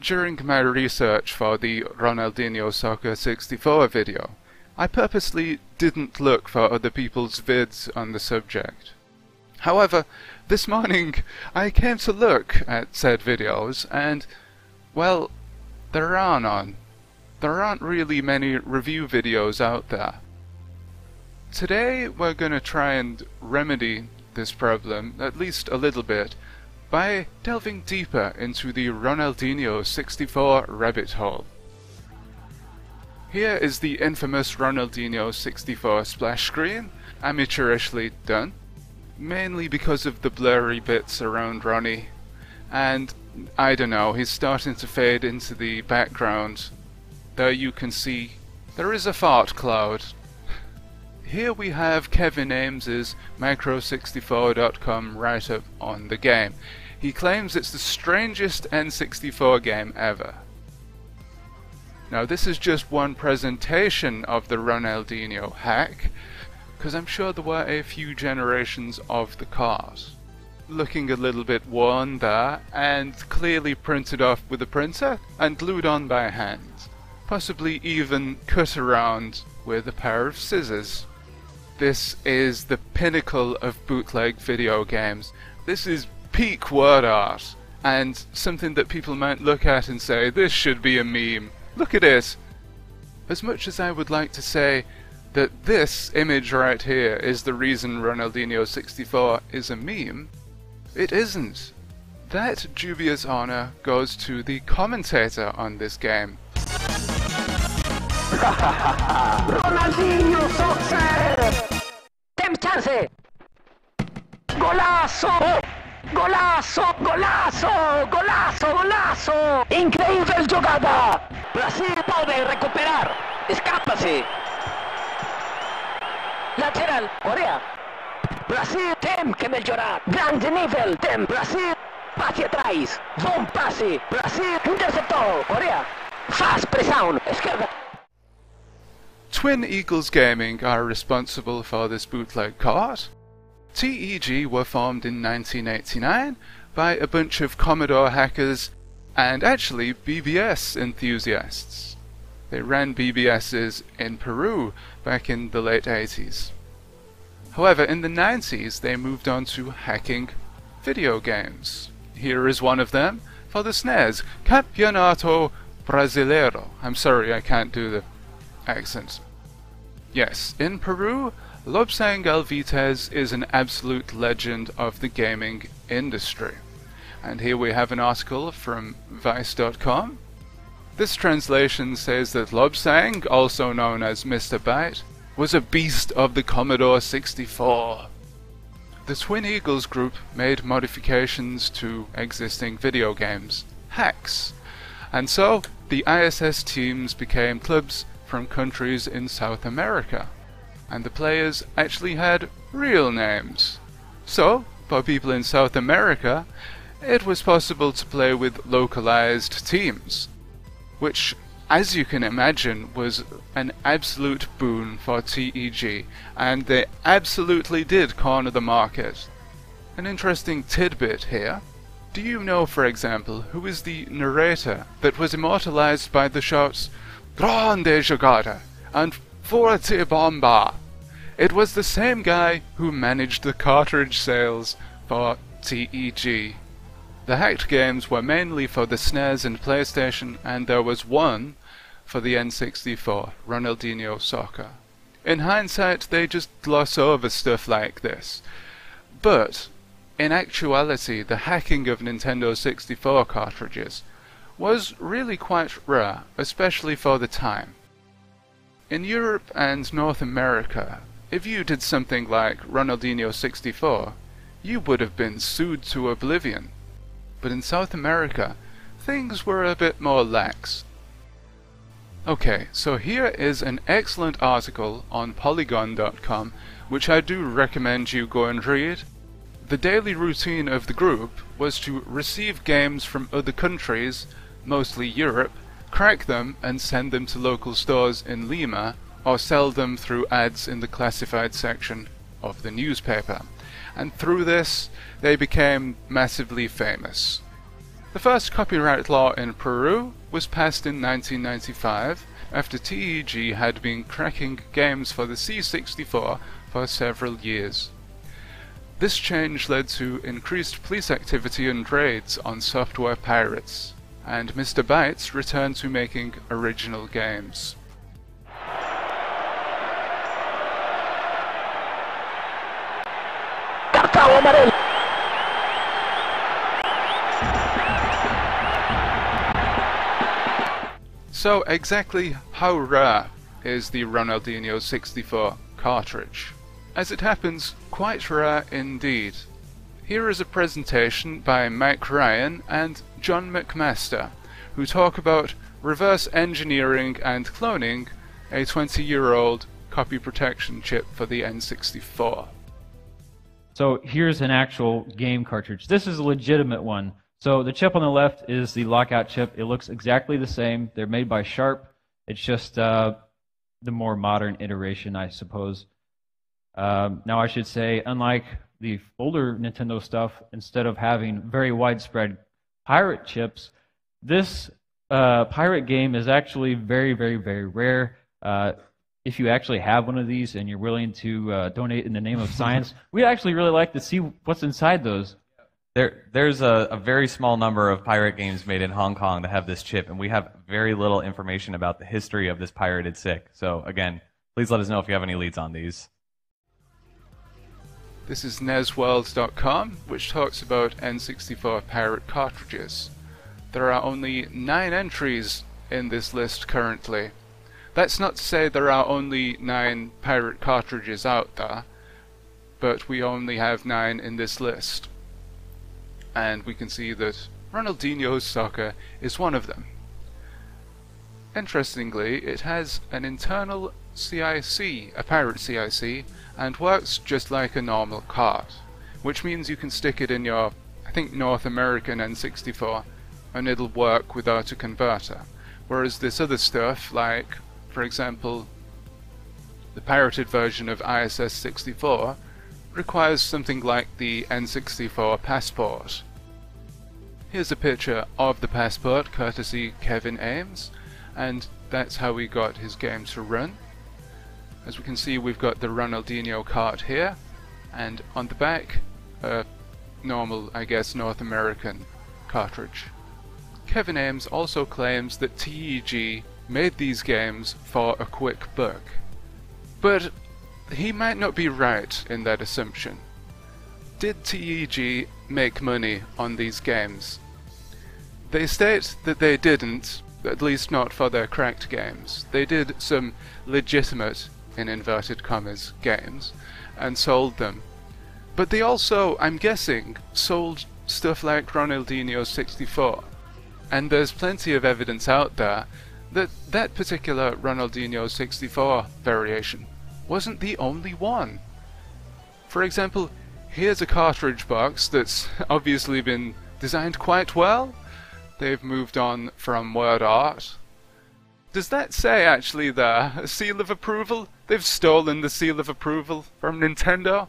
During my research for the Ronaldinho Soccer 64 video, I purposely didn't look for other people's vids on the subject. However, this morning I came to look at said videos and, well, there are none. There aren't really many review videos out there. Today we're gonna try and remedy this problem, at least a little bit, by delving deeper into the Ronaldinho 64 rabbit hole. Here is the infamous Ronaldinho 64 splash screen, amateurishly done, mainly because of the blurry bits around Ronnie, and I don't know, he's starting to fade into the background. There you can see there is a fart cloud. Here we have Kevin Ames's Micro64.com write-up on the game. He claims it's the strangest N64 game ever. Now this is just one presentation of the Ronaldinho hack, because I'm sure there were a few generations of the card. Looking a little bit worn there, and clearly printed off with a printer and glued on by hand. Possibly even cut around with a pair of scissors. This is the pinnacle of bootleg video games. This is peak word art, and something that people might look at and say, this should be a meme. Look at it! As much as I would like to say that this image right here is the reason Ronaldinho 64 is a meme, it isn't. That dubious honor goes to the commentator on this game. Ronaldinho Soccer! Tem chance! Golazo! Golazo! Golazo! Golazo! Golazo! Increíble jugada! Brasil puede recuperar. Escápase. Lateral, Corea. Brasil tem que melhorar. Grande nível tem Brasil. Pase atrás. Bom passe. Brasil interceptou. Corea. Faz pressão. Esquerda. Twin Eagles Gaming are responsible for this bootleg card. TEG were formed in 1989 by a bunch of Commodore hackers and actually BBS enthusiasts. They ran BBSs in Peru back in the late 80s. However, in the 90s they moved on to hacking video games. Here is one of them for the SNES, Campeonato Brasileiro. I'm sorry, I can't do the accent. Yes, in Peru, Lobsang Alvites is an absolute legend of the gaming industry. And here we have an article from Vice.com. This translation says that Lobsang, also known as Mr. Byte, was a beast of the Commodore 64. The Twin Eagles group made modifications to existing video games, hacks, and so the ISS teams became clubs from countries in South America, and the players actually had real names. So, for people in South America, it was possible to play with localized teams, which, as you can imagine, was an absolute boon for TEG, and they absolutely did corner the market. An interesting tidbit here. Do you know, for example, who is the narrator that was immortalized by the shouts "Grande jogada" and "Forte bomba"? It was the same guy who managed the cartridge sales for TEG. The hacked games were mainly for the SNES and PlayStation, and there was one for the N64, Ronaldinho Soccer. In hindsight, they just gloss over stuff like this. But, in actuality, the hacking of Nintendo 64 cartridges was really quite rare, especially for the time. In Europe and North America, if you did something like Ronaldinho 64, you would have been sued to oblivion. But in South America, things were a bit more lax. Okay, so here is an excellent article on Polygon.com, which I do recommend you go and read. The daily routine of the group was to receive games from other countries, mostly Europe, crack them and send them to local stores in Lima, or sell them through ads in the classified section of the newspaper. And through this, they became massively famous. The first copyright law in Peru was passed in 1995 after TEG had been cracking games for the C64 for several years. This change led to increased police activity and raids on software pirates, and Mr. Bytes returned to making original games. Cartão amarelo. So exactly how rare is the Ronaldinho 64 cartridge? As it happens, quite rare indeed. Here is a presentation by Mike Ryan and John McMaster, who talk about reverse engineering and cloning a 20-year-old copy protection chip for the N64. So here's an actual game cartridge. This is a legitimate one. So the chip on the left is the lockout chip. It looks exactly the same. They're made by Sharp. It's just the more modern iteration, I suppose. Now I should say, unlike the older Nintendo stuff, instead of having very widespread pirate chips, this pirate game is actually very, very, very rare. If you actually have one of these and you're willing to donate in the name of science, we'd actually really like to see what's inside those. There's a very small number of pirate games made in Hong Kong that have this chip, and we have very little information about the history of this pirated SIC. So again, please let us know if you have any leads on these. This is NESworld.com, which talks about N64 pirate cartridges. There are only 9 entries in this list currently. That's not to say there are only 9 pirate cartridges out there, but we only have 9 in this list. And we can see that Ronaldinho Soccer is one of them. Interestingly, it has an internal CIC, a pirate CIC, and works just like a normal card, which means you can stick it in your, I think, North American N64 and it'll work without a converter, whereas this other stuff, like, for example, the pirated version of ISS-64, requires something like the N64 passport. Here's a picture of the passport, courtesy Kevin Ames, and that's how we got his game to run. As we can see, we've got the Ronaldinho card here, and on the back, a normal, I guess, North American cartridge. Kevin Ames also claims that TEG made these games for a quick buck. But he might not be right in that assumption. Did TEG make money on these games? They state that they didn't, at least not for their cracked games. They did some legitimate, in inverted commas, games, and sold them. But they also, I'm guessing, sold stuff like Ronaldinho 64. And there's plenty of evidence out there that that particular Ronaldinho 64 variation wasn't the only one. For example, here's a cartridge box that's obviously been designed quite well. They've moved on from word art. Does that say actually there, a seal of approval? They've stolen the seal of approval from Nintendo?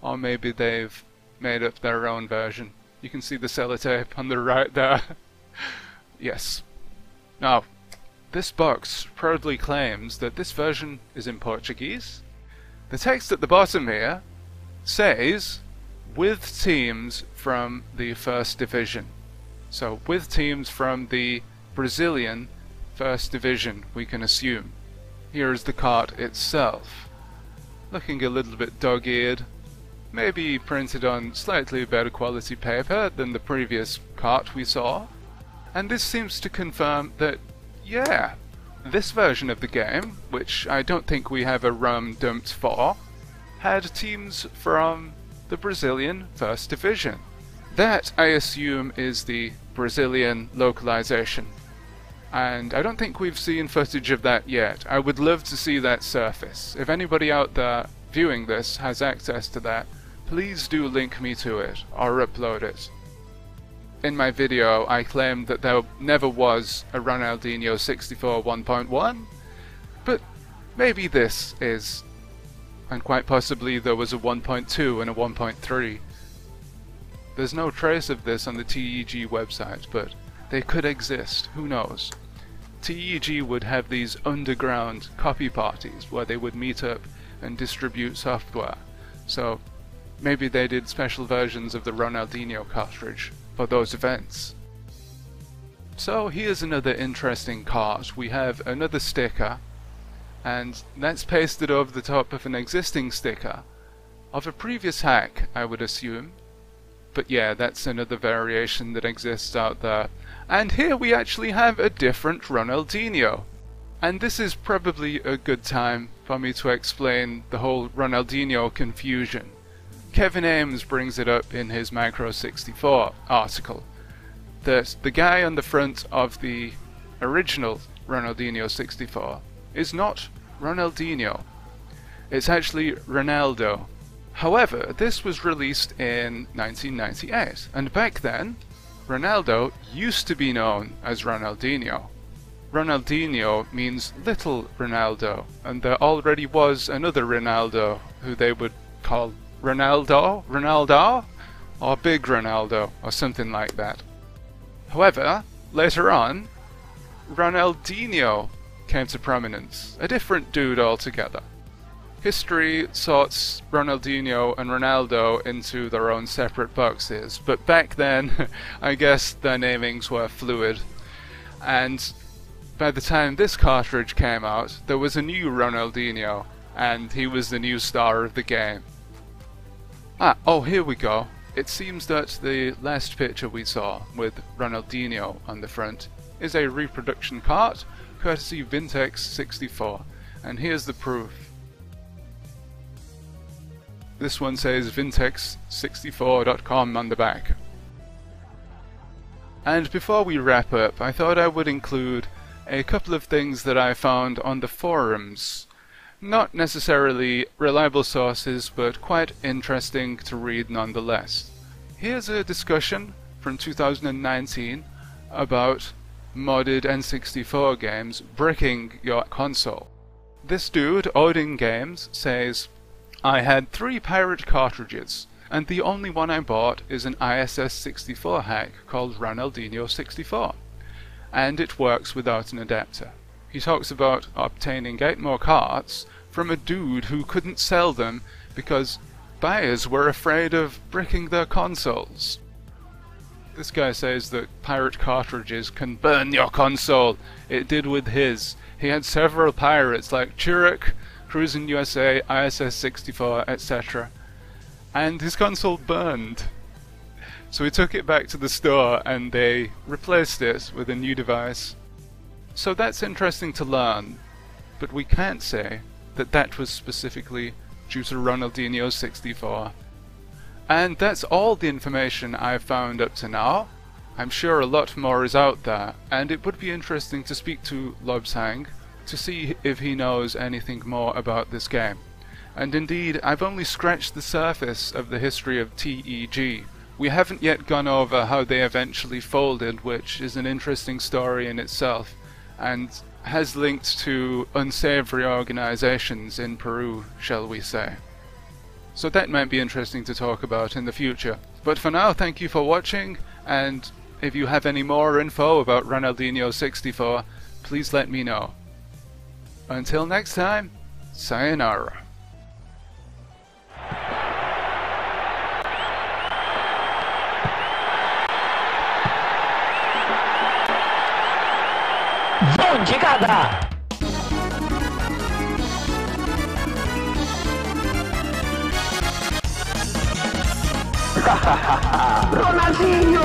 Or maybe they've made up their own version. You can see the sellotape on the right there. Yes. Now, this box proudly claims that this version is in Portuguese. The text at the bottom here says, with teams from the First Division. So, with teams from the Brazilian First Division, we can assume. Here is the cart itself. Looking a little bit dog-eared. Maybe printed on slightly better quality paper than the previous cart we saw. And this seems to confirm that, yeah, this version of the game, which I don't think we have a ROM dumped for, had teams from the Brazilian First Division. That, I assume, is the Brazilian localization. And I don't think we've seen footage of that yet. I would love to see that surface. If anybody out there viewing this has access to that, please do link me to it, or upload it. In my video, I claimed that there never was a Ronaldinho 64 1.1, but maybe this is, and quite possibly there was a 1.2 and a 1.3. There's no trace of this on the TEG website, but they could exist, who knows. TEG would have these underground copy parties where they would meet up and distribute software, so maybe they did special versions of the Ronaldinho cartridge for those events. So here's another interesting card. We have another sticker, and that's pasted over the top of an existing sticker of a previous hack, I would assume. But yeah, that's another variation that exists out there. And here we actually have a different Ronaldinho. And this is probably a good time for me to explain the whole Ronaldinho confusion. Kevin Ames brings it up in his Micro64 article, that the guy on the front of the original Ronaldinho 64 is not Ronaldinho. It's actually Ronaldo. However, this was released in 1998, and back then, Ronaldo used to be known as Ronaldinho. Ronaldinho means little Ronaldo, and there already was another Ronaldo who they would call Ronaldo, or Big Ronaldo, or something like that. However, later on, Ronaldinho came to prominence, a different dude altogether. History sorts Ronaldinho and Ronaldo into their own separate boxes, but back then, I guess their namings were fluid. And by the time this cartridge came out, there was a new Ronaldinho, and he was the new star of the game. Oh, here we go. It seems that the last picture we saw, with Ronaldinho on the front, is a reproduction cart, courtesy Vintex 64, and here's the proof. This one says Vintex64.com on the back. And before we wrap up, I thought I would include a couple of things that I found on the forums. Not necessarily reliable sources, but quite interesting to read nonetheless. Here's a discussion from 2019 about modded N64 games bricking your console. This dude, Odin Games, says, I had 3 pirate cartridges, and the only one I bought is an ISS64 hack called Ronaldinho 64, and it works without an adapter. He talks about obtaining 8 more carts from a dude who couldn't sell them because buyers were afraid of bricking their consoles. This guy says that pirate cartridges can burn your console. It did with his. He had several pirates like Chirrut, Cruis'n USA, ISS64, etc. And his console burned. So he took it back to the store and they replaced it with a new device. So that's interesting to learn, but we can't say that that was specifically due to Ronaldinho 64. And that's all the information I've found up to now. I'm sure a lot more is out there, and it would be interesting to speak to Lobsang to see if he knows anything more about this game. And indeed, I've only scratched the surface of the history of TEG. We haven't yet gone over how they eventually folded, which is an interesting story in itself, and has linked to unsavory organizations in Peru, shall we say. So that might be interesting to talk about in the future. But for now, thank you for watching, and if you have any more info about Ronaldinho 64, please let me know. Until next time, sayonara. Buon giocata! Ronaldinho!